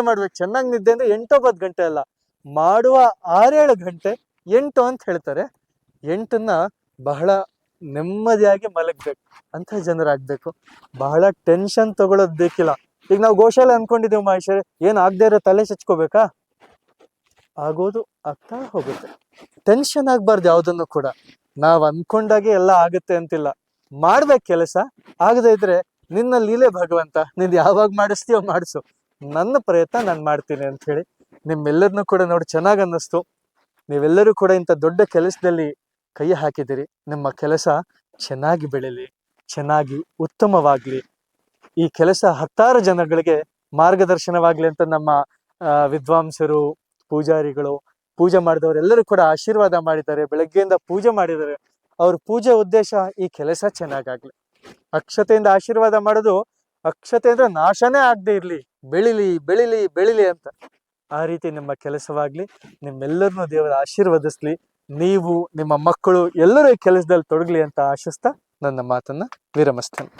ಅಂದ್ರೆ 8-9 ಗಂಟೆ ಅಲ್ಲ, ಮಾಡುವ 6-7 ಗಂಟೆ. 8 ಅಂತ ಹೇಳ್ತಾರೆ, 8ನ್ನ ಬಹಳ ನೆಮ್ಮದಿಯಾಗಿ ಮಲಗ್ಬೇಕು ಅಂತ ಜನರಾಗ್ಬೇಕು. ಬಹಳ ಟೆನ್ಷನ್ ತಗೊಳ್ಳೋದು ಬೇಕಿಲ್ಲ. ಈಗ ನಾವು ಗೋಶಾಲೆ ಅನ್ಕೊಂಡಿದ್ದೀವಿ ಮಹೇಶ್ವರಿ, ಏನ್ ಆಗದೆ ಇರೋ ತಲೆ ಚಚ್ಕೋಬೇಕಾ? ಆಗೋದು ಆಗ್ತಾ ಹೋಗುತ್ತೆ. ಟೆನ್ಷನ್ ಆಗ್ಬಾರ್ದು ಯಾವುದನ್ನು ಕೂಡ. ನಾವ್ ಅನ್ಕೊಂಡಾಗೆ ಎಲ್ಲ ಆಗುತ್ತೆ ಅಂತಿಲ್ಲ. ಮಾಡ್ಬೇಕು ಕೆಲಸ. ಆಗದೆ ಇದ್ರೆ ನಿನ್ನ ಲೀಲೆ ಭಗವಂತ, ನೀನ್ ಯಾವಾಗ ಮಾಡಿಸ್ತೀಯೋ ಮಾಡಿಸು, ನನ್ನ ಪ್ರಯತ್ನ ನಾನು ಮಾಡ್ತೀನಿ ಅಂತ ಹೇಳಿ ನಿಮ್ಮೆಲ್ಲರನ್ನೂ ಕೂಡ ನೋಡಿ ಚೆನ್ನಾಗ್ ಅನ್ನಿಸ್ತು. ನೀವೆಲ್ಲರೂ ಕೂಡ ಇಂಥ ದೊಡ್ಡ ಕೆಲಸದಲ್ಲಿ ಕೈ ಹಾಕಿದಿರಿ. ನಿಮ್ಮ ಕೆಲಸ ಚೆನ್ನಾಗಿ ಬೆಳೀಲಿ, ಚೆನ್ನಾಗಿ ಉತ್ತಮವಾಗ್ಲಿ. ಈ ಕೆಲಸ ಹತ್ತಾರು ಜನಗಳಿಗೆ ಮಾರ್ಗದರ್ಶನವಾಗ್ಲಿ ಅಂತ ನಮ್ಮ ವಿದ್ವಾಂಸರು, ಪೂಜಾರಿಗಳು, ಪೂಜೆ ಮಾಡಿದವರೆಲ್ಲರೂ ಕೂಡ ಆಶೀರ್ವಾದ ಮಾಡಿದ್ದಾರೆ. ಬೆಳಗ್ಗೆಯಿಂದ ಪೂಜೆ ಮಾಡಿದ್ದಾರೆ. ಅವ್ರ ಪೂಜೆ ಉದ್ದೇಶ ಈ ಕೆಲಸ ಚೆನ್ನಾಗಾಗ್ಲಿ. ಅಕ್ಷತೆಯಿಂದ ಆಶೀರ್ವಾದ ಮಾಡೋದು, ಅಕ್ಷತೆ ಅಂದ್ರೆ ನಾಶನೇ ಆಗದೆ ಇರ್ಲಿ, ಬೆಳಿಲಿ ಬೆಳಿಲಿ ಬೆಳಿಲಿ ಅಂತ. ಆ ರೀತಿ ನಿಮ್ಮ ಕೆಲಸವಾಗ್ಲಿ. ನಿಮ್ಮೆಲ್ಲರನ್ನೂ ದೇವರ ಆಶೀರ್ವದಿಸ್ಲಿ. ನೀವು, ನಿಮ್ಮ ಮಕ್ಕಳು ಎಲ್ಲರೂ ಈ ಕೆಲಸದಲ್ಲಿ ತೊಡಗಲಿ ಅಂತ ಆಶಿಸ್ತಾ ನನ್ನ ಮಾತನ್ನ ವಿರಮಿಸ್ತೇನೆ.